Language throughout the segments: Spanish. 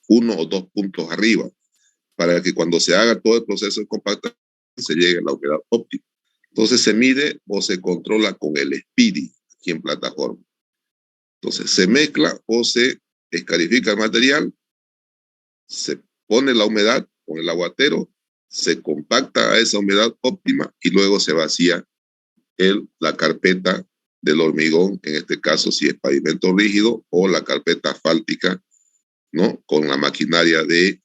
uno o dos puntos arriba, para que cuando se haga todo el proceso de compactación se llegue a la humedad óptima. Entonces se mide o se controla con el SPIDI aquí en plataforma. Entonces se mezcla o se escarifica el material, se pone la humedad con el aguatero, se compacta a esa humedad óptima y luego se vacía la carpeta del hormigón, en este caso si es pavimento rígido, o la carpeta asfáltica, ¿no? Con la maquinaria de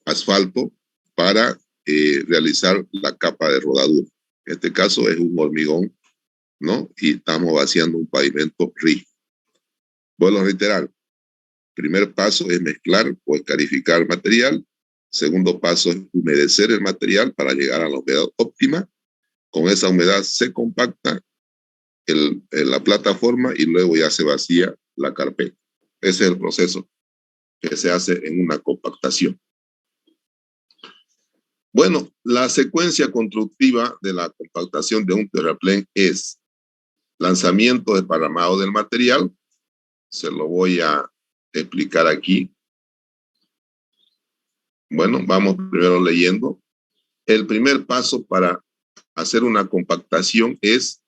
asfalto para realizar la capa de rodadura. En este caso es un hormigón, ¿no? Y estamos vaciando un pavimento rígido. Vuelvo a reiterar, primer paso es mezclar o escarificar el material. Segundo paso es humedecer el material para llegar a la humedad óptima. Con esa humedad se compacta la plataforma y luego ya se vacía la carpeta. Ese es el proceso que se hace en una compactación. Bueno, la secuencia constructiva de la compactación de un terraplén es lanzamiento desparramado del material. Se lo voy a explicar aquí. Bueno, vamos primero leyendo. El primer paso para hacer una compactación es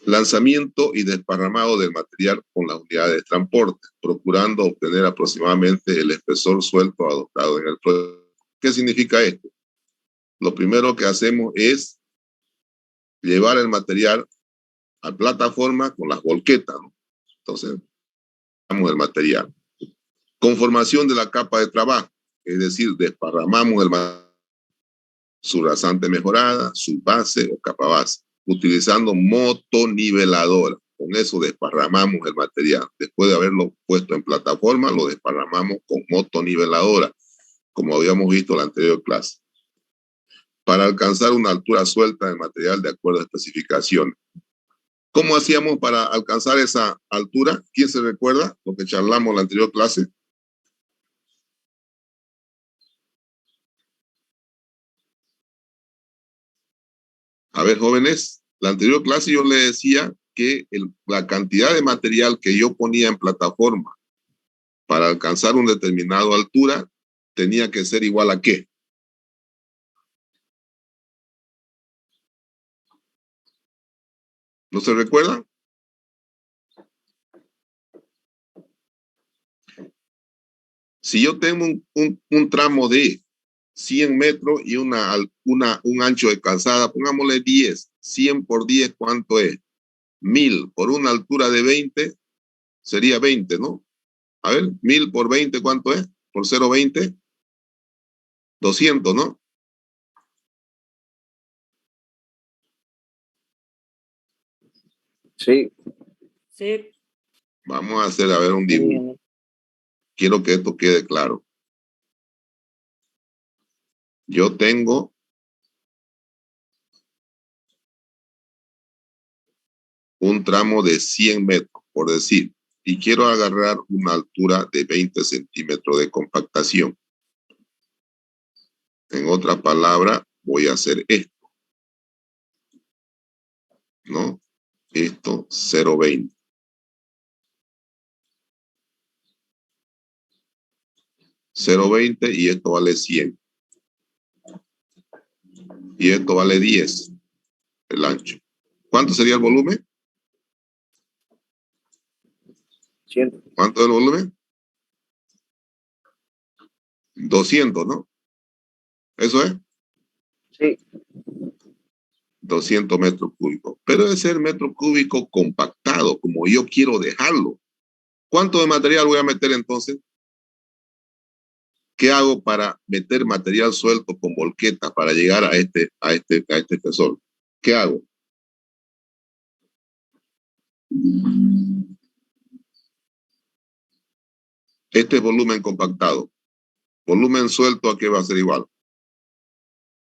lanzamiento y desparramado del material con las unidades de transporte, procurando obtener aproximadamente el espesor suelto adoptado en el proyecto. ¿Qué significa esto? Lo primero que hacemos es llevar el material a plataforma con las volquetas, ¿no? Entonces, damos el material. Conformación de la capa de trabajo, es decir, desparramamos el material, su rasante mejorada, su base o capa base, utilizando motoniveladora. Con eso desparramamos el material. Después de haberlo puesto en plataforma, lo desparramamos con motoniveladora, como habíamos visto en la anterior clase, para alcanzar una altura suelta del material de acuerdo a especificaciones. ¿Cómo hacíamos para alcanzar esa altura? ¿Quién se recuerda lo que charlamos en la anterior clase? A ver, jóvenes, la anterior clase yo les decía que la cantidad de material que yo ponía en plataforma para alcanzar una determinada altura tenía que ser igual a ¿qué? ¿No se recuerdan? Si yo tengo un tramo de 100 metros y un ancho de calzada, pongámosle 10, 100 por 10, ¿cuánto es? 1000 por una altura de 20, sería 20, ¿no? A ver, 1000 por 20, ¿cuánto es? Por 0,20, 200, ¿no? Sí. Sí. Vamos a hacer, a ver, un dibujo. Quiero que esto quede claro. Yo tengo un tramo de 100 metros, por decir, y quiero agarrar una altura de 20 centímetros de compactación. En otra palabra, voy a hacer esto, ¿no? Esto, 0,20. 0,20 y esto vale 100. Y esto vale 10, el ancho. ¿Cuánto sería el volumen? 100. ¿Cuánto es el volumen? 200, ¿no? ¿Eso es? Sí. 200 metros cúbicos. Pero debe ser metro cúbico compactado, como yo quiero dejarlo. ¿Cuánto de material voy a meter entonces? ¿Qué hago para meter material suelto con volqueta para llegar a este espesor? ¿Qué hago? Este es volumen compactado. Volumen suelto, ¿a qué va a ser igual?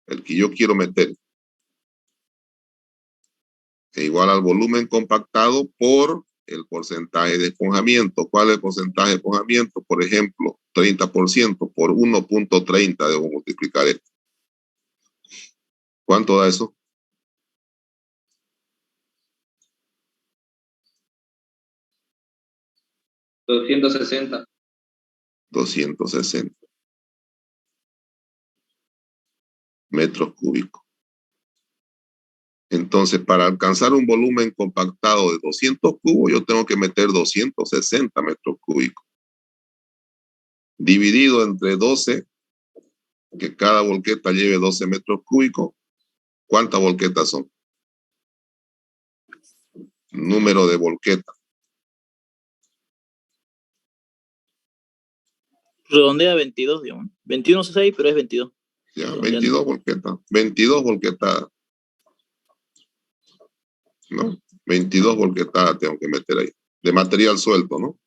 El que yo quiero meter. Es igual al volumen compactado por el porcentaje de esponjamiento. ¿Cuál es el porcentaje de esponjamiento? Por ejemplo, 30% por 1,30 debo multiplicar esto. ¿Cuánto da eso? 260. 260 metros cúbicos. Entonces, para alcanzar un volumen compactado de 200 cubos, yo tengo que meter 260 metros cúbicos. Dividido entre 12, que cada volqueta lleve 12 metros cúbicos, ¿cuántas volquetas son? Número de volquetas. Redondea 22, digamos. 21.6, pero es 22. Ya, 22 volquetas. 22 volquetas. ¿No? 22 volquetas tengo que meter ahí. De material suelto, ¿no?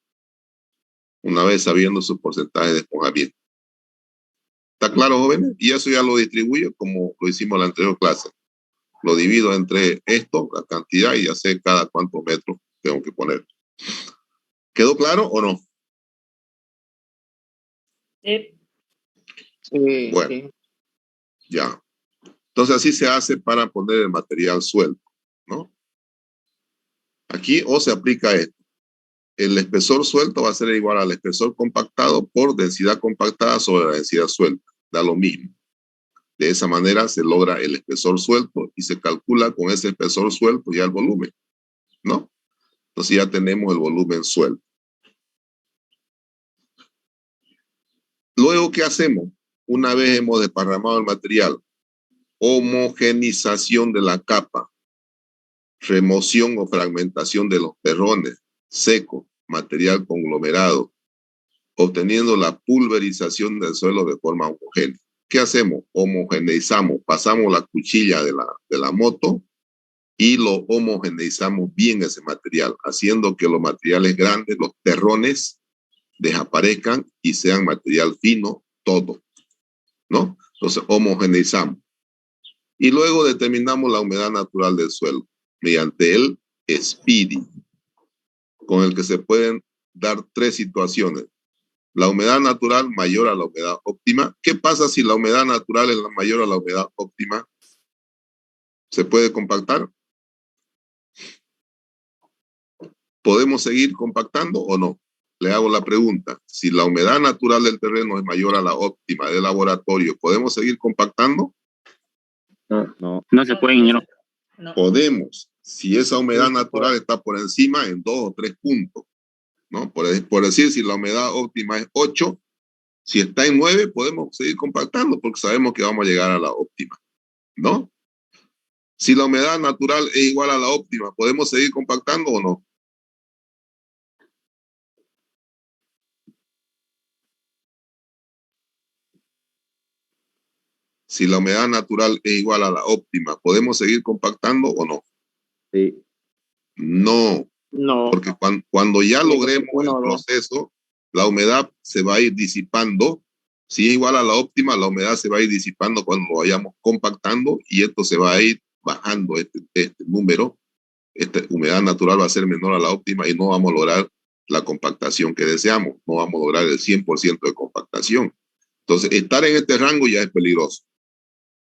Una vez sabiendo su porcentaje de esponjamiento. ¿Está claro, jóvenes? Y eso ya lo distribuyo como lo hicimos en la anterior clase. Lo divido entre esto, la cantidad, y ya sé cada cuántos metros tengo que poner. ¿Quedó claro o no? Sí, Bueno, sí. ya. Entonces así se hace para poner el material suelto, ¿no? Aquí o se aplica esto. El espesor suelto va a ser igual al espesor compactado por densidad compactada sobre la densidad suelta. Da lo mismo. De esa manera se logra el espesor suelto y se calcula con ese espesor suelto ya el volumen, ¿no? Entonces ya tenemos el volumen suelto. Luego, ¿qué hacemos? Una vez hemos desparramado el material, homogenización de la capa, remoción o fragmentación de los terrones, seco, material conglomerado, obteniendo la pulverización del suelo de forma homogénea. ¿Qué hacemos? Homogeneizamos, pasamos la cuchilla de la moto y lo homogeneizamos bien ese material, haciendo que los materiales grandes, los terrones, desaparezcan y sean material fino todo, ¿no? Entonces homogeneizamos. Y luego determinamos la humedad natural del suelo mediante el SPIDI, con el que se pueden dar tres situaciones. La humedad natural mayor a la humedad óptima. ¿Qué pasa si la humedad natural es mayor a la humedad óptima? ¿Se puede compactar? ¿Podemos seguir compactando o no? Le hago la pregunta. Si la humedad natural del terreno es mayor a la óptima del laboratorio, ¿podemos seguir compactando? No se puede, ingeniero. No. Podemos. Si esa humedad Sí, se natural puede. está por encima en 2 o 3 puntos, ¿no? Por decir, si la humedad óptima es 8, si está en 9, podemos seguir compactando porque sabemos que vamos a llegar a la óptima, ¿no? Si la humedad natural es igual a la óptima, ¿podemos seguir compactando o no? Si la humedad natural es igual a la óptima, ¿podemos seguir compactando o no? Sí. No, No. porque cuando ya Tiene que logremos ser uno el o dos. proceso, la humedad se va a ir disipando. Si es igual a la óptima, la humedad se va a ir disipando cuando lo vayamos compactando y esto se va a ir bajando este número. Esta humedad natural va a ser menor a la óptima y no vamos a lograr la compactación que deseamos. No vamos a lograr el 100% de compactación. Entonces, estar en este rango ya es peligroso.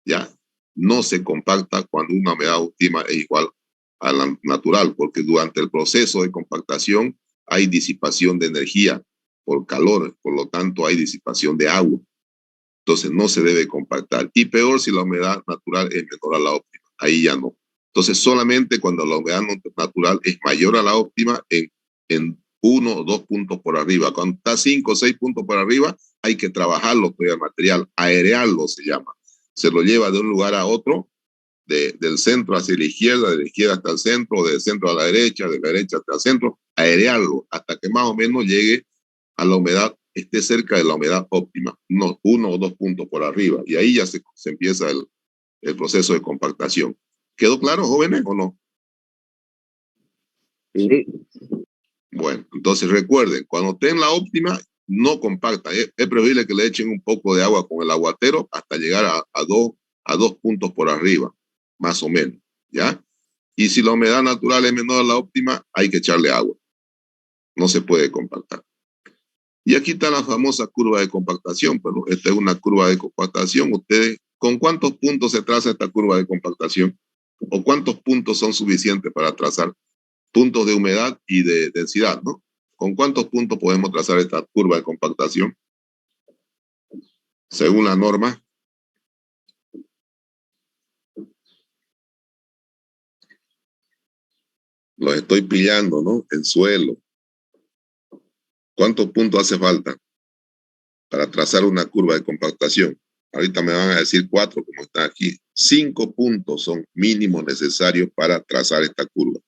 Ya no se compacta cuando una humedad óptima es igual a la natural, porque durante el proceso de compactación hay disipación de energía por calor, por lo tanto hay disipación de agua. Entonces no se debe compactar. Y peor si la humedad natural es menor a la óptima. Ahí ya no. Entonces solamente cuando la humedad natural es mayor a la óptima en 1 o 2 puntos por arriba. Cuando está 5 o 6 puntos por arriba, hay que trabajarlo todo el material, aerearlo se llama. Se lo lleva de un lugar a otro, del centro hacia la izquierda, de la izquierda hasta el centro, del centro a la derecha, de la derecha hasta el centro, aerearlo hasta que más o menos llegue a la humedad, esté cerca de la humedad óptima, unos 1 o 2 puntos por arriba. Y ahí ya se empieza el proceso de compactación. ¿Quedó claro, jóvenes, o no? Sí. Bueno, entonces recuerden, cuando estén en la óptima, no compacta. Es preferible que le echen un poco de agua con el aguatero hasta llegar a 2 puntos por arriba, más o menos, ¿ya? Y si la humedad natural es menor a la óptima, hay que echarle agua. No se puede compactar. Y aquí está la famosa curva de compactación, pero esta es una curva de compactación. Ustedes, ¿con cuántos puntos se traza esta curva de compactación? ¿O cuántos puntos son suficientes para trazar? Puntos de humedad y de densidad, ¿no? ¿Con cuántos puntos podemos trazar esta curva de compactación? Según la norma, los estoy pillando, ¿no? En suelo. ¿Cuántos puntos hace falta para trazar una curva de compactación? Ahorita me van a decir 4, como está aquí. 5 puntos son mínimos necesarios para trazar esta curva.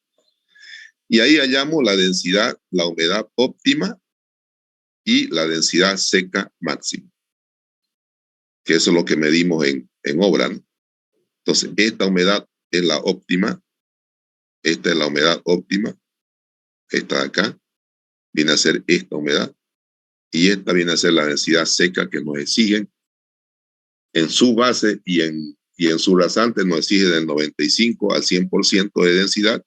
Y ahí hallamos la densidad, la humedad óptima y la densidad seca máxima, que eso es lo que medimos en obra, ¿no? Entonces, esta humedad es la óptima, esta es la humedad óptima, esta de acá viene a ser esta humedad, y esta viene a ser la densidad seca que nos exigen en su base y en su rasante nos exigen del 95 al 100% de densidad,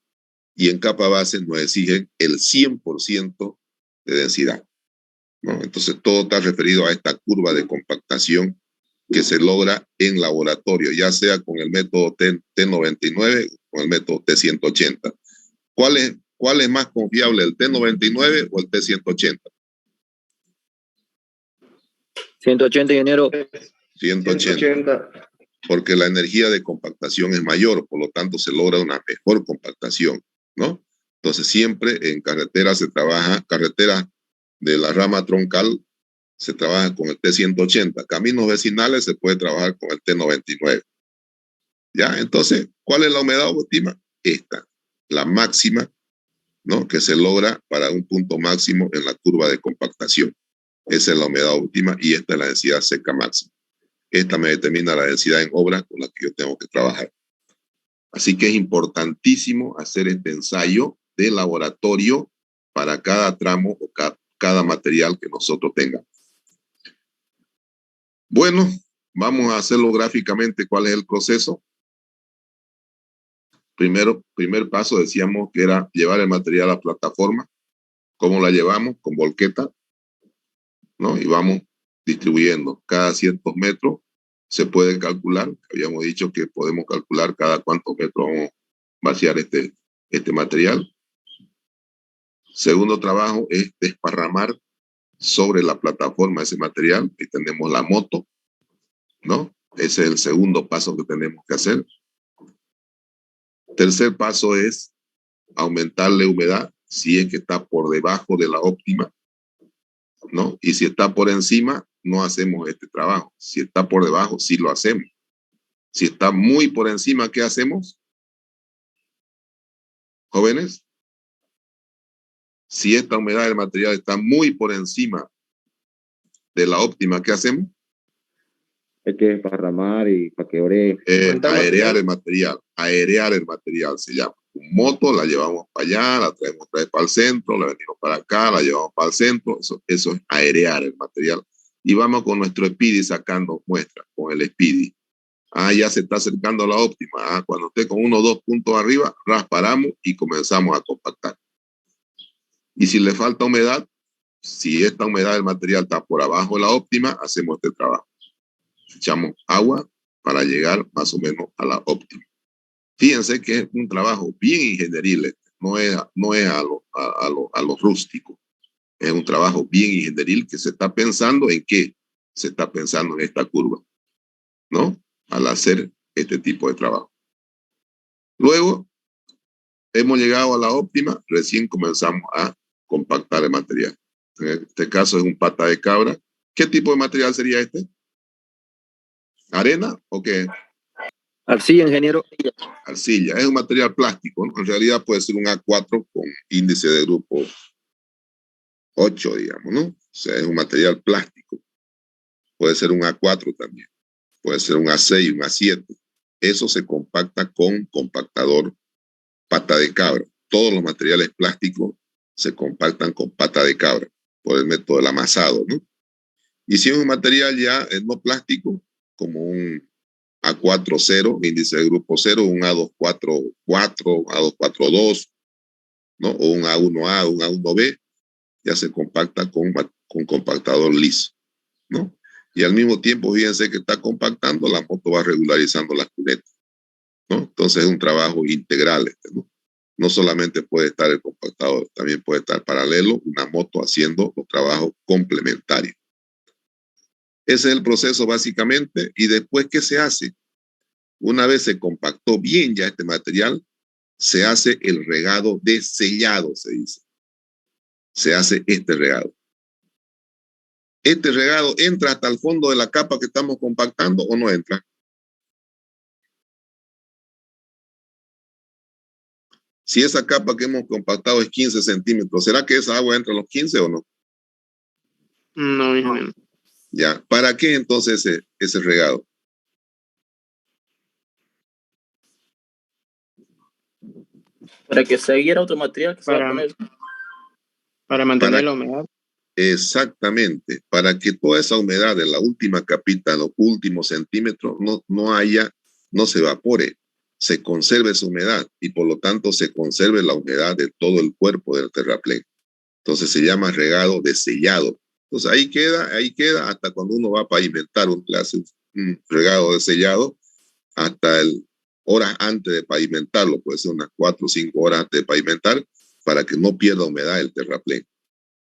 y en capa base nos exigen el 100% de densidad, ¿no? Entonces todo está referido a esta curva de compactación que se logra en laboratorio, ya sea con el método T99 o con el método T180. ¿Cuál es más confiable, el T99 o el T180? 180, ingeniero. 180. Porque la energía de compactación es mayor, por lo tanto se logra una mejor compactación, ¿no? Entonces siempre en carretera se trabaja, carretera de la rama troncal se trabaja con el T180, caminos vecinales se puede trabajar con el T99. ¿Ya? Entonces, ¿cuál es la humedad óptima? Esta, la máxima, ¿no? Que se logra para un punto máximo en la curva de compactación. Esa es la humedad óptima y esta es la densidad seca máxima. Esta me determina la densidad en obra con la que yo tengo que trabajar. Así que es importantísimo hacer este ensayo de laboratorio para cada tramo o cada material que nosotros tengamos. Bueno, vamos a hacerlo gráficamente. ¿Cuál es el proceso? Primer paso decíamos que era llevar el material a la plataforma. ¿Cómo la llevamos? Con volqueta, ¿no? Y vamos distribuyendo cada ciertos metros. Se puede calcular, habíamos dicho que podemos calcular cada cuántos metros vamos a vaciar este material. Segundo trabajo es desparramar sobre la plataforma ese material. Ahí tenemos la moto, ¿no? Ese es el segundo paso que tenemos que hacer. Tercer paso es aumentarle humedad si es que está por debajo de la óptima, ¿no? Y si está por encima, no hacemos este trabajo. Si está por debajo, sí lo hacemos. Si está muy por encima, ¿qué hacemos? Jóvenes, si esta humedad del material está muy por encima de la óptima, ¿qué hacemos? Hay que desparramar y para que ore. Aerear el material se llama. Un moto, la llevamos para allá, la traemos otra vez para el centro, la venimos para acá, la llevamos para el centro. Eso es aerear el material. Y vamos con nuestro Speedy sacando muestras, con el Speedy. Ya se está acercando a la óptima. Cuando esté con 1 o 2 puntos arriba, rasparamos y comenzamos a compactar. Y si le falta humedad, si esta humedad del material está por abajo de la óptima, hacemos este trabajo. Echamos agua para llegar más o menos a la óptima. Fíjense que es un trabajo bien ingenieril, no es a lo rústico. Es un trabajo bien ingenieril que se está pensando en qué. Se está pensando en esta curva, ¿no? Al hacer este tipo de trabajo. Luego, hemos llegado a la óptima, recién comenzamos a compactar el material. En este caso es un pata de cabra. ¿Qué tipo de material sería este? ¿Arena o qué? Arcilla, ingeniero. Arcilla. Es un material plástico, ¿no? En realidad puede ser un A4 con índice de grupo 8, digamos, ¿no? O sea, es un material plástico. Puede ser un A4 también. Puede ser un A6, un A7. Eso se compacta con compactador pata de cabra. Todos los materiales plásticos se compactan con pata de cabra por el método del amasado, ¿no? Y si es un material ya no plástico, como un A4-0, índice de grupo 0, un A244, A242, ¿no? O un A1A, un A1B, ya se compacta con compactador liso, ¿no? Y al mismo tiempo, fíjense que está compactando, la moto va regularizando las cunetas, ¿no? Entonces es un trabajo integral, ¿no? No solamente puede estar el compactador, también puede estar paralelo una moto haciendo los trabajos complementarios. Ese es el proceso básicamente. Y después, ¿qué se hace? Una vez se compactó bien ya este material, se hace el regado de sellado, se dice. Se hace este regado. ¿Este regado entra hasta el fondo de la capa que estamos compactando o no entra? Si esa capa que hemos compactado es 15 centímetros, ¿será que esa agua entra a los 15 o no? No, ingeniero. Ya. ¿Para qué entonces ese regado? Para que se adhiera otro material que se va a poner. Para mantener la humedad. Exactamente. Para que toda esa humedad de la última capita, los últimos centímetros, no se evapore, se conserve esa humedad y por lo tanto se conserve la humedad de todo el cuerpo del terraplén. Entonces se llama regado de sellado. Entonces ahí queda hasta cuando uno va a pavimentar un regado de sellado, hasta horas antes de pavimentarlo, puede ser unas 4 o 5 horas antes de pavimentar, para que no pierda humedad el terraplén.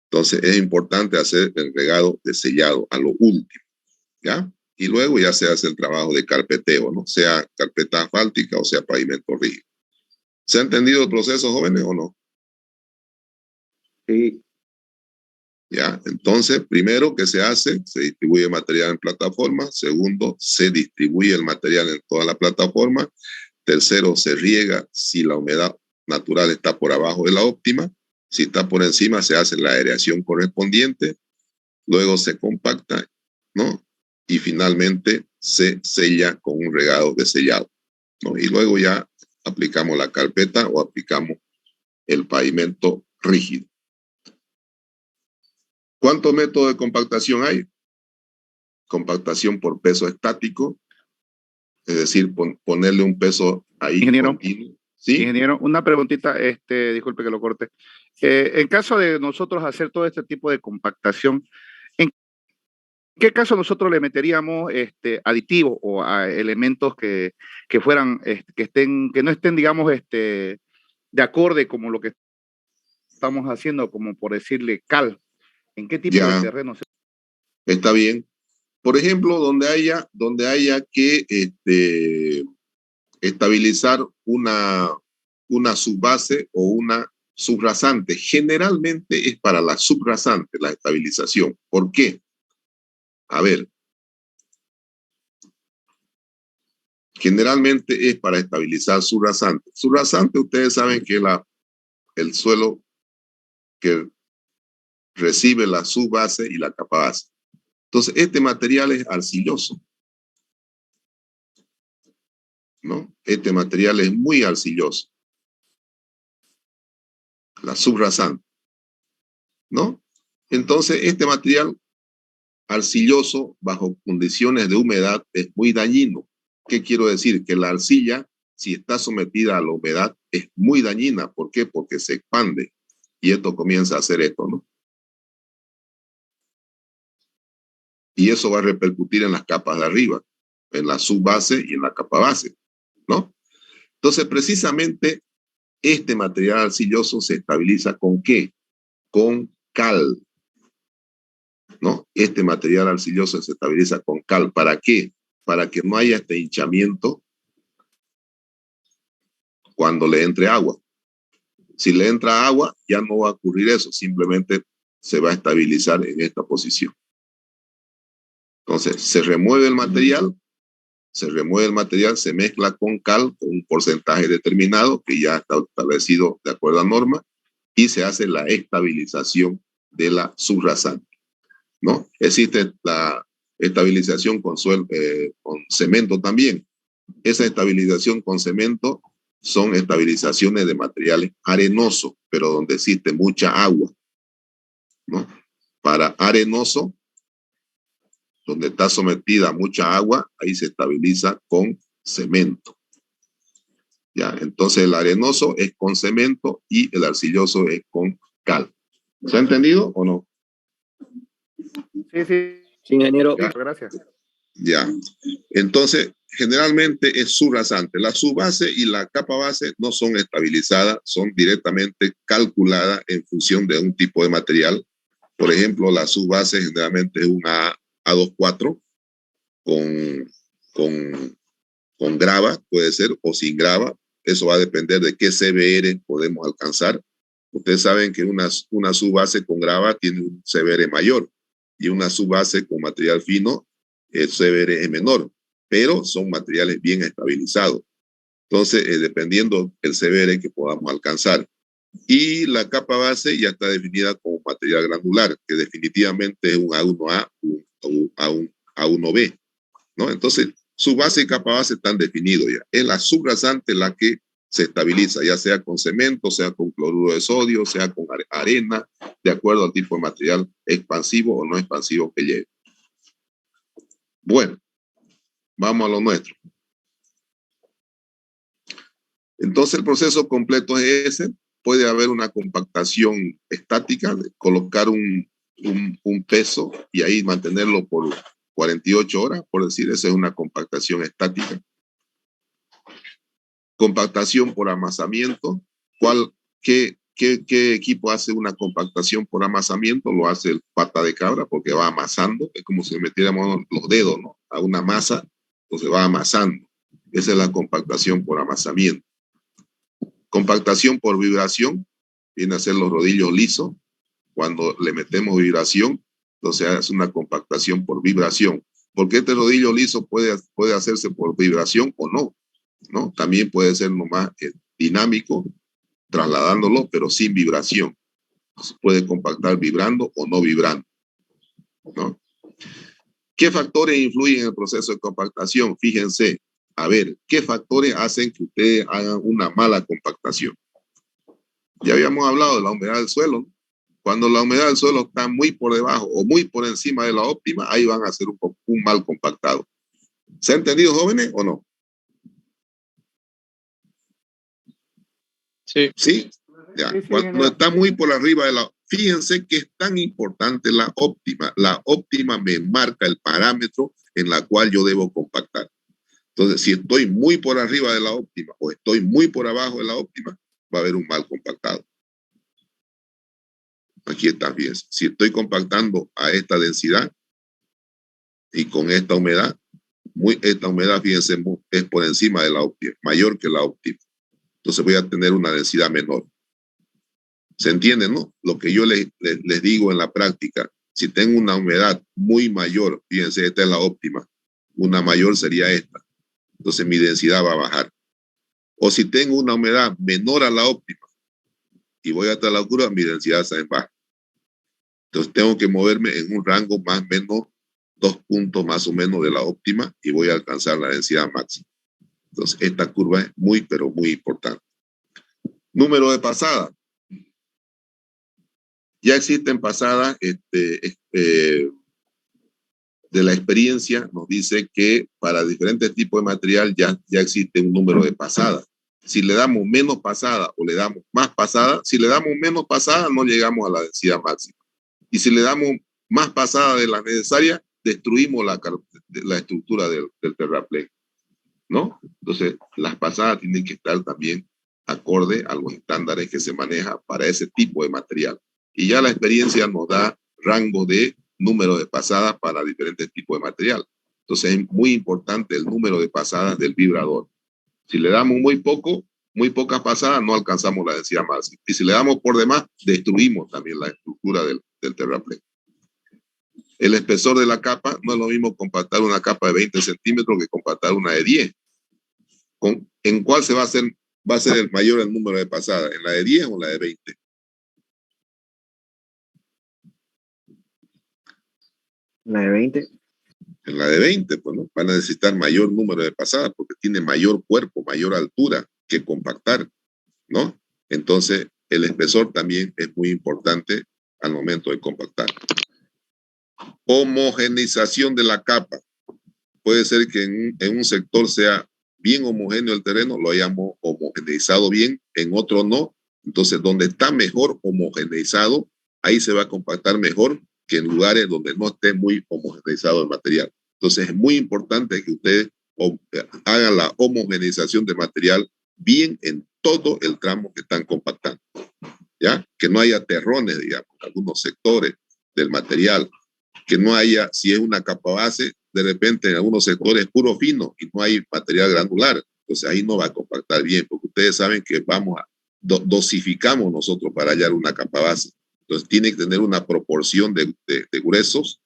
Entonces es importante hacer el regado de sellado a lo último, ¿ya? Y luego ya se hace el trabajo de carpeteo, ¿no? Sea carpeta asfáltica o sea pavimento rígido. ¿Se ha entendido el proceso, jóvenes, o no? Sí. Ya, entonces, primero, ¿qué se hace? Se distribuye material en plataforma. Segundo, se distribuye el material en toda la plataforma. Tercero, se riega si la humedad natural está por abajo de la óptima. Si está por encima, se hace la aireación correspondiente. Luego se compacta, ¿no? Y finalmente se sella con un regado de sellado, ¿no? Y luego ya aplicamos la carpeta o aplicamos el pavimento rígido. ¿Cuántos métodos de compactación hay? Compactación por peso estático, es decir, ponerle un peso ahí. Ingeniero, continuo. ¿Sí? Ingeniero, una preguntita, disculpe que lo corte. En caso de nosotros hacer todo este tipo de compactación, ¿en qué caso nosotros le meteríamos aditivos o elementos que fueran, que no estén, digamos, de acorde como lo que estamos haciendo, como por decirle cal? ¿En qué tipo de terreno? Está bien. Por ejemplo, donde haya que estabilizar una subbase o una subrasante. Generalmente es para la subrasante la estabilización. ¿Por qué? A ver. Generalmente es para estabilizar subrasante. Subrasante, ustedes saben que es el suelo que recibe la subbase y la capa base. Entonces, este material es arcilloso, ¿no? Este material es muy arcilloso. La subrasante, ¿no? Entonces, este material arcilloso bajo condiciones de humedad es muy dañino. ¿Qué quiero decir? Que la arcilla, si está sometida a la humedad, es muy dañina. ¿Por qué? Porque se expande y esto comienza a hacer esto, ¿no? Y eso va a repercutir en las capas de arriba, en la subbase y en la capa base, ¿no? Entonces, precisamente, este material arcilloso se estabiliza ¿con qué? Con cal, ¿no? Este material arcilloso se estabiliza con cal. ¿Para qué? Para que no haya este hinchamiento cuando le entre agua. Si le entra agua, ya no va a ocurrir eso, simplemente se va a estabilizar en esta posición. Entonces, se remueve el material, se mezcla con cal, con un porcentaje determinado que ya está establecido de acuerdo a norma, y se hace la estabilización de la subrasante, ¿no? Existe la estabilización con cemento también. Esa estabilización con cemento son estabilizaciones de materiales arenosos, pero donde existe mucha agua, ¿no? Para arenoso, donde está sometida a mucha agua, ahí se estabiliza con cemento. Ya, entonces el arenoso es con cemento y el arcilloso es con cal. ¿Se ha entendido o no? Sí, sí. Sí, ingeniero. Ya. Gracias. Ya. Entonces, generalmente es subrasante. La subbase y la capa base no son estabilizadas, son directamente calculadas en función de un tipo de material. Por ejemplo, la subbase generalmente es una A24 con grava, puede ser, o sin grava. Eso va a depender de qué CBR podemos alcanzar. Ustedes saben que una subbase con grava tiene un CBR mayor y una subbase con material fino, el CBR es menor, pero son materiales bien estabilizados. Entonces, dependiendo del CBR que podamos alcanzar. Y la capa base ya está definida como material granular, que definitivamente es un A1A o un A1B, ¿no? Entonces, su base y capa base están definidos ya. Es la subrasante la que se estabiliza, ya sea con cemento, sea con cloruro de sodio, sea con arena, de acuerdo al tipo de material expansivo o no expansivo que lleve. Bueno, vamos a lo nuestro. Entonces el proceso completo es ese. Puede haber una compactación estática, de colocar un peso y ahí mantenerlo por 48 horas, por decir, esa es una compactación estática. Compactación por amasamiento. ¿Qué equipo hace una compactación por amasamiento? Lo hace el pata de cabra porque va amasando. Es como si metiéramos los dedos, ¿no?, a una masa, entonces va amasando. Esa es la compactación por amasamiento. Compactación por vibración viene a ser los rodillos lisos. Cuando le metemos vibración, entonces es una compactación por vibración. Porque este rodillo liso puede hacerse por vibración o no, ¿no? También puede ser nomás dinámico, trasladándolo, pero sin vibración. Se puede compactar vibrando o no vibrando, ¿no? ¿Qué factores influyen en el proceso de compactación? Fíjense, a ver, ¿qué factores hacen que ustedes hagan una mala compactación? Ya habíamos hablado de la humedad del suelo, ¿no? Cuando la humedad del suelo está muy por debajo o muy por encima de la óptima, ahí van a hacer un mal compactado. ¿Se ha entendido, jóvenes, o no? Sí. ¿Sí? Ya. Cuando está muy por arriba de la... Fíjense que es tan importante la óptima. La óptima me marca el parámetro en la cual yo debo compactar. Entonces, si estoy muy por arriba de la óptima o estoy muy por abajo de la óptima, va a haber un mal compactado. Aquí está, fíjense. Si estoy compactando a esta densidad y con esta humedad, esta humedad, fíjense, es por encima de la óptima, mayor que la óptima. Entonces voy a tener una densidad menor. ¿Se entiende, no? Lo que yo les digo en la práctica, si tengo una humedad muy mayor, fíjense, esta es la óptima, una mayor sería esta. Entonces mi densidad va a bajar. O si tengo una humedad menor a la óptima y voy hasta la curva, mi densidad está en baja. Entonces tengo que moverme en un rango más o menos 2 puntos más o menos de la óptima y voy a alcanzar la densidad máxima. Entonces esta curva es muy, pero muy importante. Número de pasada. Ya existen pasadas de la experiencia, nos dice que para diferentes tipos de material ya existe un número de pasadas. Si le damos menos pasada o le damos más pasada, si le damos menos pasada no llegamos a la densidad máxima. Y si le damos más pasada de la necesaria, destruimos la estructura del terraplén, ¿no? Entonces, las pasadas tienen que estar también acorde a los estándares que se maneja para ese tipo de material. Y ya la experiencia nos da rango de número de pasadas para diferentes tipos de material. Entonces es muy importante el número de pasadas del vibrador. Si le damos muy pocas pasadas, no alcanzamos la densidad máxima. Y si le damos por demás, destruimos también la estructura del terraplén. El espesor de la capa, no es lo mismo compactar una capa de 20 centímetros que compactar una de 10. ¿En cuál va a ser el mayor el número de pasadas? ¿En la de 10 o la de 20? La de 20. En la de 20, pues, ¿no? Van a necesitar mayor número de pasadas porque tiene mayor cuerpo, mayor altura que compactar, ¿no? Entonces, el espesor también es muy importante al momento de compactar. Homogeneización de la capa. Puede ser que en un sector sea bien homogéneo el terreno, lo hayamos homogeneizado bien, en otro no. Entonces, donde está mejor homogeneizado, ahí se va a compactar mejor que en lugares donde no esté muy homogeneizado el material. Entonces, es muy importante que ustedes hagan la homogeneización de material bien en todo el tramo que están compactando. ¿Ya? Que no haya terrones, digamos, en algunos sectores del material, que no haya, si es una capa base, de repente en algunos sectores puro fino y no hay material granular, entonces ahí no va a compactar bien, porque ustedes saben que vamos a dosificamos nosotros para hallar una capa base, entonces tiene que tener una proporción de gruesos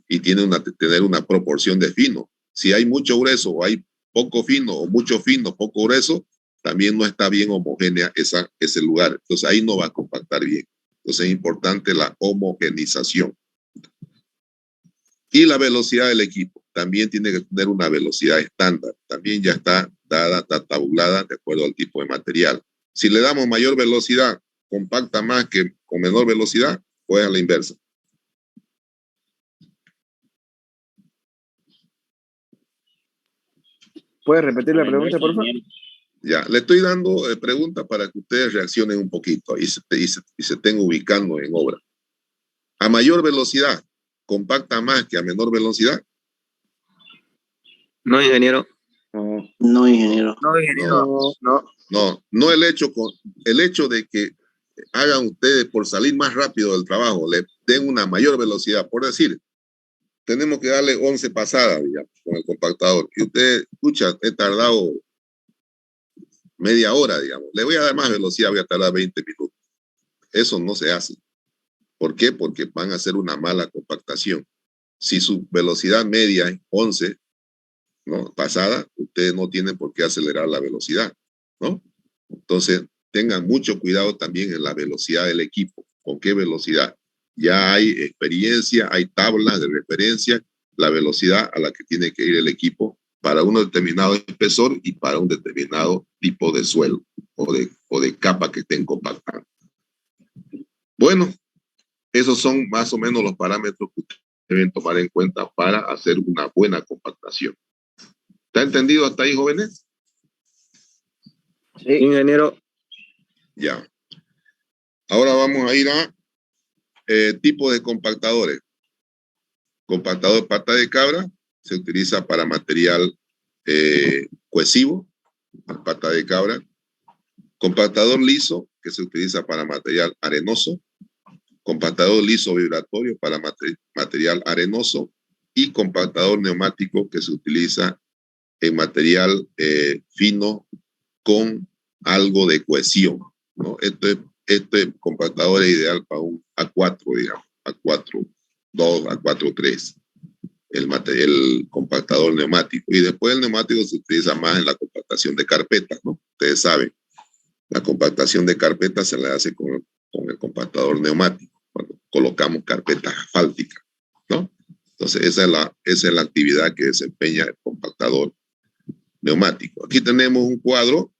y tiene que tener una proporción de fino. Si hay mucho grueso o hay poco fino o mucho fino, poco grueso, también no está bien homogénea ese lugar. Entonces ahí no va a compactar bien. Entonces es importante la homogeneización. Y la velocidad del equipo. También tiene que tener una velocidad estándar. También ya está dada, está tabulada de acuerdo al tipo de material. Si le damos mayor velocidad, compacta más que con menor velocidad, o es a la inversa. ¿Puedes repetir la pregunta, por favor? Ya, le estoy dando preguntas para que ustedes reaccionen un poquito y se estén ubicando en obra. A mayor velocidad, ¿compacta más que a menor velocidad? No, ingeniero. No, No, ingeniero. No, ingeniero. No, el hecho de que hagan ustedes por salir más rápido del trabajo, le den una mayor velocidad, por decir, tenemos que darle 11 pasadas, digamos, con el compactador, y usted, escucha, he tardado media hora, digamos, le voy a dar más velocidad, voy a tardar 20 minutos. Eso no se hace. ¿Por qué? Porque van a hacer una mala compactación. Si su velocidad media es 11, ¿no? Pasada, ustedes no tienen por qué acelerar la velocidad, ¿no? Entonces, tengan mucho cuidado también en la velocidad del equipo. ¿Con qué velocidad? Ya hay experiencia, hay tablas de referencia, la velocidad a la que tiene que ir el equipo para un determinado espesor y para un determinado tipo de suelo o de capa que estén compactando. Bueno, esos son más o menos los parámetros que ustedes deben tomar en cuenta para hacer una buena compactación. ¿Está entendido hasta ahí, jóvenes? Sí, ingeniero. Ya. Ahora vamos a ir a tipo de compactadores. Compactador pata de cabra se utiliza para material cohesivo, pata de cabra. Compactador liso, que se utiliza para material arenoso. Compactador liso vibratorio para material arenoso. Y compactador neumático, que se utiliza en material fino con algo de cohesión, ¿no? Este compactador es ideal para un A4, digamos, A4, 2, A4, 3, el compactador neumático. Y después el neumático se utiliza más en la compactación de carpetas, ¿no? Ustedes saben, la compactación de carpetas se le hace con el compactador neumático, cuando colocamos carpetas asfálticas, ¿no? Entonces esa es la actividad que desempeña el compactador neumático. Aquí tenemos un cuadro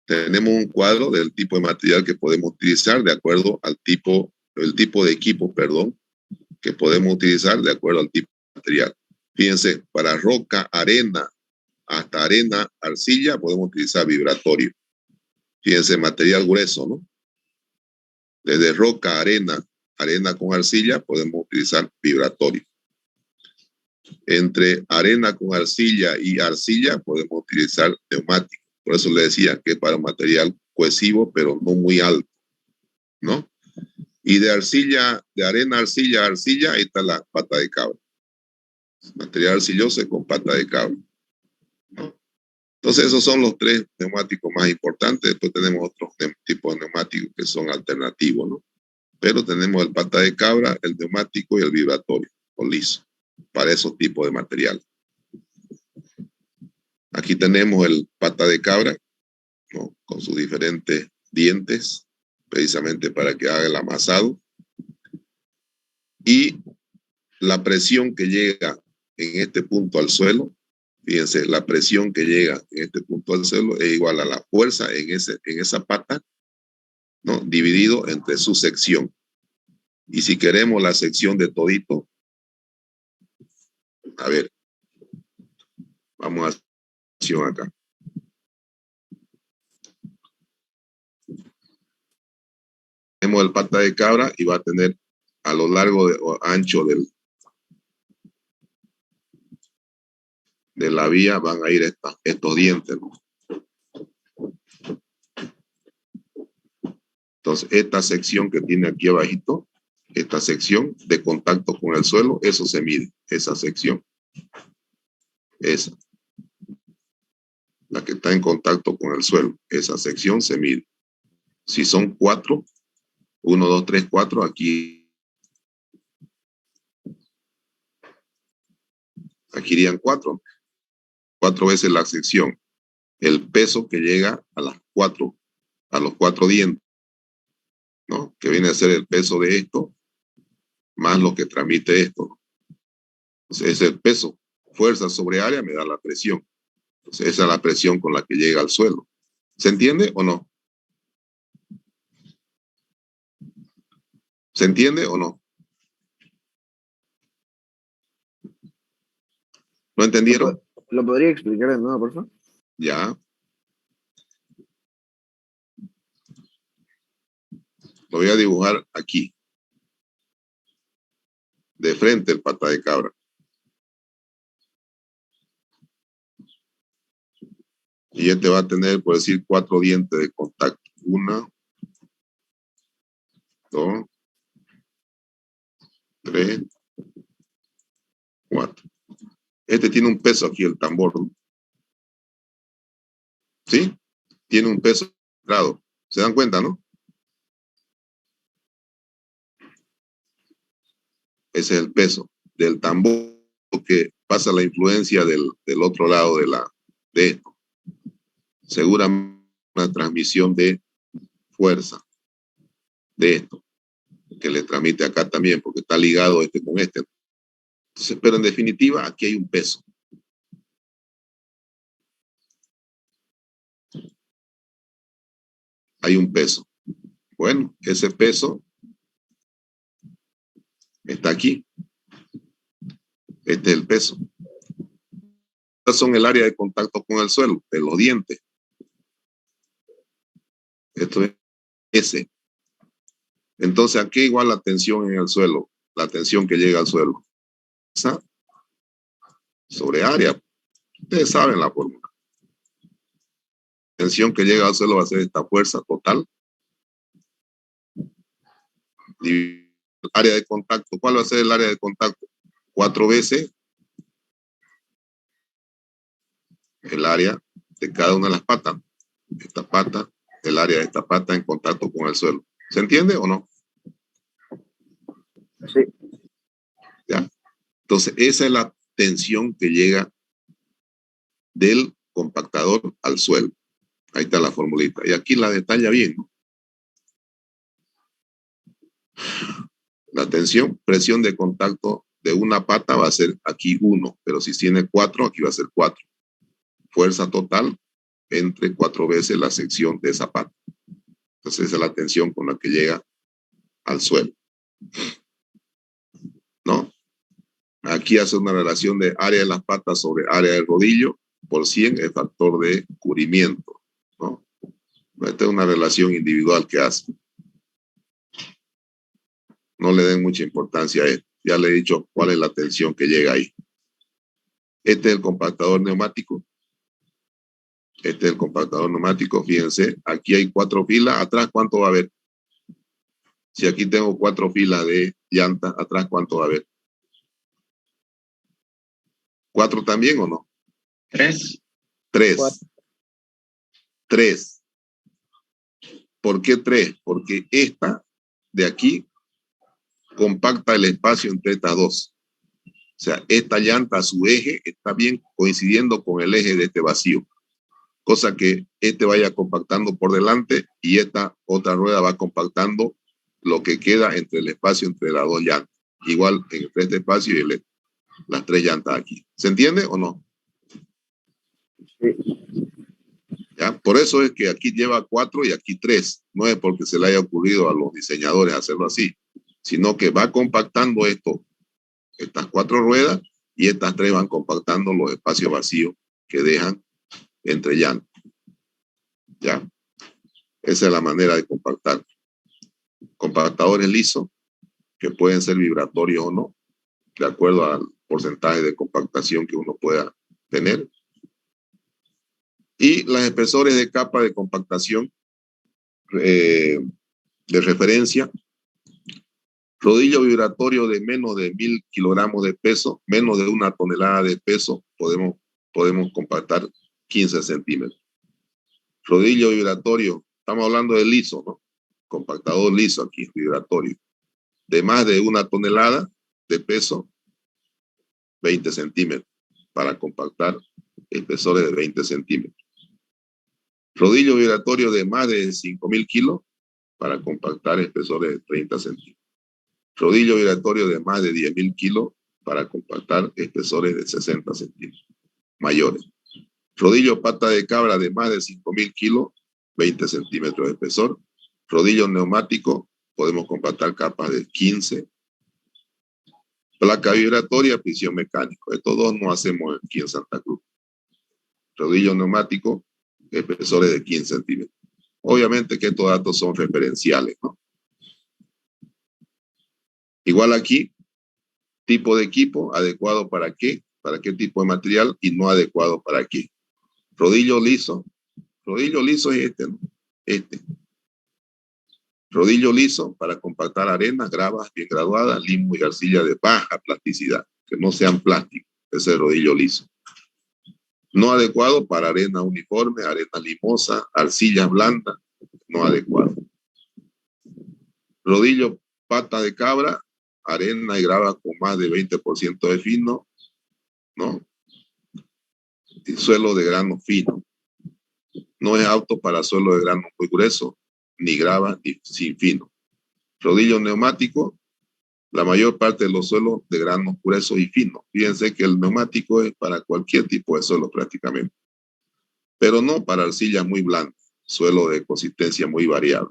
del tipo de material que podemos utilizar de acuerdo al el tipo de equipo, perdón, que podemos utilizar de acuerdo al tipo de material. Fíjense, para roca, arena, hasta arena, arcilla, podemos utilizar vibratorio. Fíjense, material grueso, ¿no? Desde roca, arena con arcilla, podemos utilizar vibratorio. Entre arena con arcilla y arcilla, podemos utilizar neumático. Por eso le decía que es para material cohesivo, pero no muy alto, ¿no? Y de arcilla, de arena, arcilla, ahí está la pata de cabra. Material arcilloso con pata de cabra, ¿no? Entonces esos son los tres neumáticos más importantes. Después tenemos otros tipos de neumáticos que son alternativos, ¿no? Pero tenemos el pata de cabra, el neumático y el vibratorio o liso para esos tipos de material. Aquí tenemos el pata de cabra, ¿no? Con sus diferentes dientes, precisamente para que haga el amasado. Y la presión que llega en este punto al suelo, fíjense, la presión que llega en este punto al suelo es igual a la fuerza en esa pata, ¿no? Dividido entre su sección. Y si queremos la sección de todito, a ver, vamos a hacer acá. Tenemos el pata de cabra y va a tener a lo largo o ancho de la vía van a ir estos dientes, ¿no? Entonces, esta sección que tiene aquí abajito, esta sección de contacto con el suelo, eso se mide, esa sección. Esa. La que está en contacto con el suelo, esa sección se mide. Si son 4, 1, 2, 3, 4, aquí irían 4 veces la sección. El peso que llega a los 4 dientes, ¿no? Que viene a ser el peso de esto, más lo que transmite esto. Entonces, ese es el peso. Fuerza sobre área me da la presión. Entonces, esa es la presión con la que llega al suelo. ¿Se entiende o no? ¿Se entiende o no? ¿No entendieron? ¿Lo podría explicar de nuevo, por favor? Ya. Lo voy a dibujar aquí. De frente el pata de cabra. Y este va a tener, por decir, 4 dientes de contacto. 1, 2, 3, 4. Este tiene un peso aquí, el tambor, ¿no? ¿Sí? Tiene un peso centrado. ¿Se dan cuenta, no? Ese es el peso del tambor que pasa la influencia del otro lado de esto. Seguramente una transmisión de fuerza de esto, que le transmite acá también, porque está ligado este con este. Entonces, pero en definitiva, aquí hay un peso. Hay un peso. Bueno, ese peso está aquí. Este es el peso. Estas son el área de contacto con el suelo, de los dientes. Esto es S. Entonces, ¿a qué igual la tensión en el suelo? La tensión que llega al suelo. ¿Esa? Sobre área. Ustedes saben la fórmula. La tensión que llega al suelo va a ser esta fuerza total. Y el área de contacto. ¿Cuál va a ser el área de contacto? 4 veces el área de cada una de las patas. Esta pata, el área de esta pata en contacto con el suelo. ¿Se entiende o no? Sí. ¿Ya? Entonces, esa es la tensión que llega del compactador al suelo. Ahí está la formulita. Y aquí la detalla bien, ¿no? La tensión, presión de contacto de una pata va a ser aquí 1, pero si tiene 4, aquí va a ser 4. Fuerza total entre 4 veces la sección de esa pata. Entonces, esa es la tensión con la que llega al suelo. ¿No? Aquí hace una relación de área de las patas sobre área del rodillo por 100 el factor de cubrimiento, ¿no? Esta es una relación individual que hace. No le den mucha importancia a esto. Ya le he dicho cuál es la tensión que llega ahí. Este es el compactador neumático. Este es el compactador neumático. Fíjense, aquí hay 4 filas. Atrás, ¿cuánto va a haber? Si aquí tengo 4 filas de llanta, atrás, ¿cuánto va a haber? ¿4 también o no? 3. 3. 3. ¿Por qué 3? Porque esta de aquí compacta el espacio entre estas dos. O sea, esta llanta, su eje, está bien coincidiendo con el eje de este vacío. Cosa que este vaya compactando por delante y esta otra rueda va compactando lo que queda entre el espacio entre las dos llantas. Igual entre este espacio y las 3 llantas aquí. ¿Se entiende o no? Sí. ¿Ya? Por eso es que aquí lleva 4 y aquí 3. No es porque se le haya ocurrido a los diseñadores hacerlo así, sino que va compactando estas 4 ruedas y estas 3 van compactando los espacios vacíos que dejan entre llantas. ¿Ya? Esa es la manera de compactar. Compactadores lisos que pueden ser vibratorios o no, de acuerdo al porcentaje de compactación que uno pueda tener. Y los espesores de capa de compactación de referencia. Rodillo vibratorio de menos de 1000 kilogramos de peso, menos de 1 tonelada de peso, podemos compactar 15 centímetros. Rodillo vibratorio, estamos hablando de liso, ¿no? Compactador liso aquí, vibratorio. De más de 1 tonelada de peso, 20 centímetros, para compactar espesores de 20 centímetros. Rodillo vibratorio de más de 5000 kilos, para compactar espesores de 30 centímetros. Rodillo vibratorio de más de 10.000 kilos para compactar espesores de 60 centímetros mayores. Rodillo pata de cabra de más de 5.000 kilos, 20 centímetros de espesor. Rodillo neumático, podemos compactar capas de 15. Placa vibratoria, prisión mecánico. Estos dos no hacemos aquí en Santa Cruz. Rodillo neumático, espesores de 15 centímetros. Obviamente que estos datos son referenciales, ¿no? Igual aquí, tipo de equipo, adecuado para qué tipo de material y no adecuado para qué. Rodillo liso es este, ¿no? Este. Rodillo liso para compactar arenas, gravas bien graduadas, limbo y arcilla de baja plasticidad, que no sean plásticos, ese es rodillo liso. No adecuado para arena uniforme, arena limosa, arcillas blandas, no adecuado. Rodillo pata de cabra, arena y grava con más de 20% de fino, ¿no? Y suelo de grano fino. No es apto para suelo de grano muy grueso, ni grava, ni sin fino. Rodillo neumático, la mayor parte de los suelos de grano grueso y fino. Fíjense que el neumático es para cualquier tipo de suelo prácticamente, pero no para arcillas muy blandas, suelo de consistencia muy variable.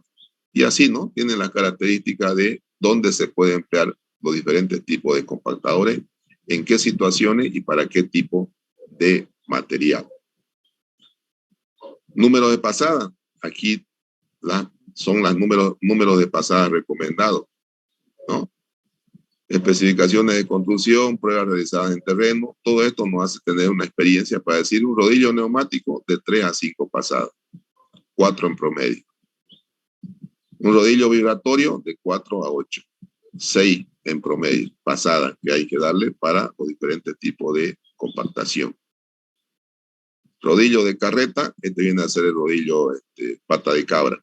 Y así, ¿no? Tienen las características de dónde se puede emplear los diferentes tipos de compactadores, en qué situaciones y para qué tipo de material. Números de pasada. Aquí son los números de pasada recomendados, ¿no? Especificaciones de construcción, pruebas realizadas en terreno. Todo esto nos hace tener una experiencia para decir un rodillo neumático de 3 a 5 pasadas, 4 en promedio. Un rodillo vibratorio de 4 a 8, 6 en promedio, pasada que hay que darle para los diferentes tipos de compactación. Rodillo de carreta, este viene a ser el rodillo pata de cabra,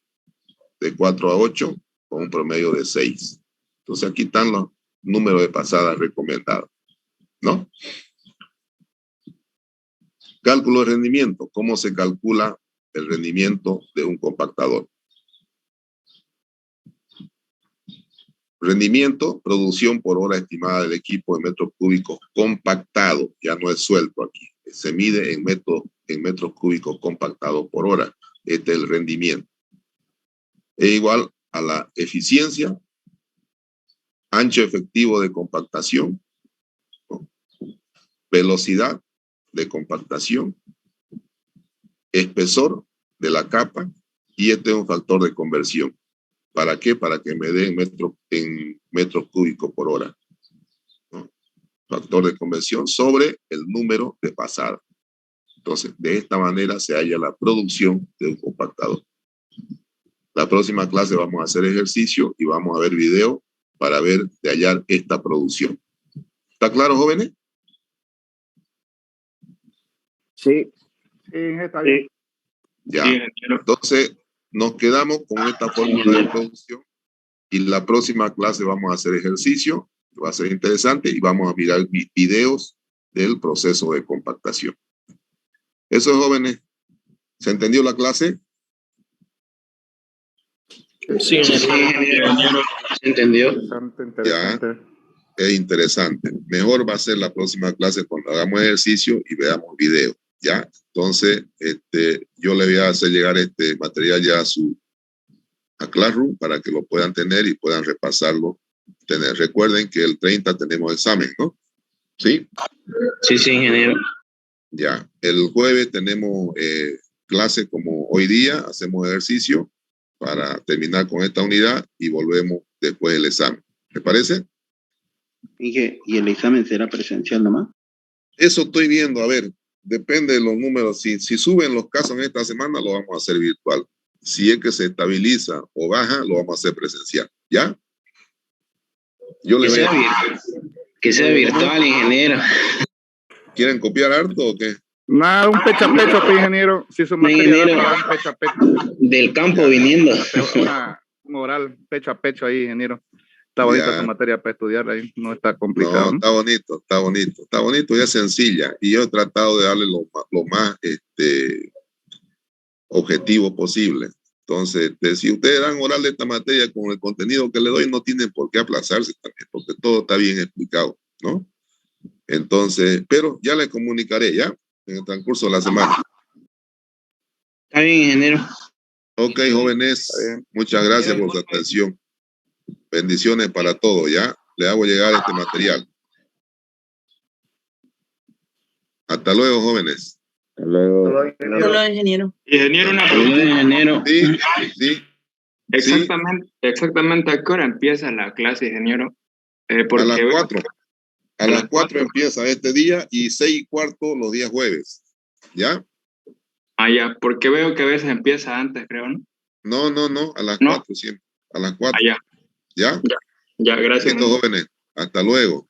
de 4 a 8 con un promedio de 6. Entonces aquí están los números de pasadas recomendados, ¿no? Cálculo de rendimiento. ¿Cómo se calcula el rendimiento de un compactador? Rendimiento, producción por hora estimada del equipo en metros cúbicos compactado, ya no es suelto aquí, se mide en metros cúbicos compactados por hora. Este es el rendimiento. Es igual a la eficiencia, ancho efectivo de compactación, ¿no? Velocidad de compactación, espesor de la capa, y este es un factor de conversión. ¿Para qué? Para que me dé en metros cúbicos por hora, ¿no? Factor de conversión sobre el número de pasada. Entonces, de esta manera se halla la producción de un compactador. La próxima clase vamos a hacer ejercicio y vamos a ver video para ver de hallar esta producción. ¿Está claro, jóvenes? Sí. Sí, está bien. Ya. Entonces, nos quedamos con esta fórmula de producción y la próxima clase vamos a hacer ejercicio, va a ser interesante, y vamos a mirar videos del proceso de compactación. Eso, jóvenes, ¿se entendió la clase? Sí, ingeniero. ¿Se entendió? Interesante. Ya, es interesante. Mejor va a ser la próxima clase cuando hagamos ejercicio y veamos video, ¿ya? Entonces, yo le voy a hacer llegar este material ya a Classroom para que lo puedan tener y puedan repasarlo. Recuerden que el 30 tenemos examen, ¿no? ¿Sí? Sí, ingeniero. Ya. El jueves tenemos clase como hoy día, hacemos ejercicio para terminar con esta unidad y volvemos después del examen. ¿Me parece? ¿Y el examen será presencial nomás? Eso estoy viendo, a ver, depende de los números. Si suben los casos en esta semana, lo vamos a hacer virtual. Si es que se estabiliza o baja, lo vamos a hacer presencial. ¿Ya? Yo le voy a... Que sea virtual, ingeniero. ¿Quieren copiar harto o qué? Nada, un pecho a pecho, pues, ingeniero. Si su materia Ingeniero. da para un pecho a pecho. Del campo viniendo. Un oral, pecho a pecho ahí, ingeniero. Está bonita Ya. su materia para estudiar ahí, no está complicado. No, ¿no? está bonito, está bonito. Está bonito y es sencilla. Y yo he tratado de darle lo más objetivo posible. Entonces, si ustedes dan oral de esta materia con el contenido que le doy, no tienen por qué aplazarse también, porque todo está bien explicado, ¿no? Entonces, pero ya les comunicaré, ¿ya? En el transcurso de la semana. Está bien, ingeniero. Ok, jóvenes, Está bien. muchas gracias por su atención. Bendiciones para todos, ¿ya? Le hago llegar este material. Hasta luego, jóvenes. Hasta luego. Hola, ingeniero. Ingeniero, una Saludos, pregunta. ingeniero. Sí, sí. Exactamente a qué hora empieza la clase, ingeniero. A las veo 4. A las 4 empieza este día y 6:15 los días jueves. ¿Ya? ya, porque veo que a veces empieza antes, creo, ¿no? No, a las No. 4 siempre. A las 4. Ya, ¿Ya? ya, gracias. Listo, jóvenes. Hasta luego.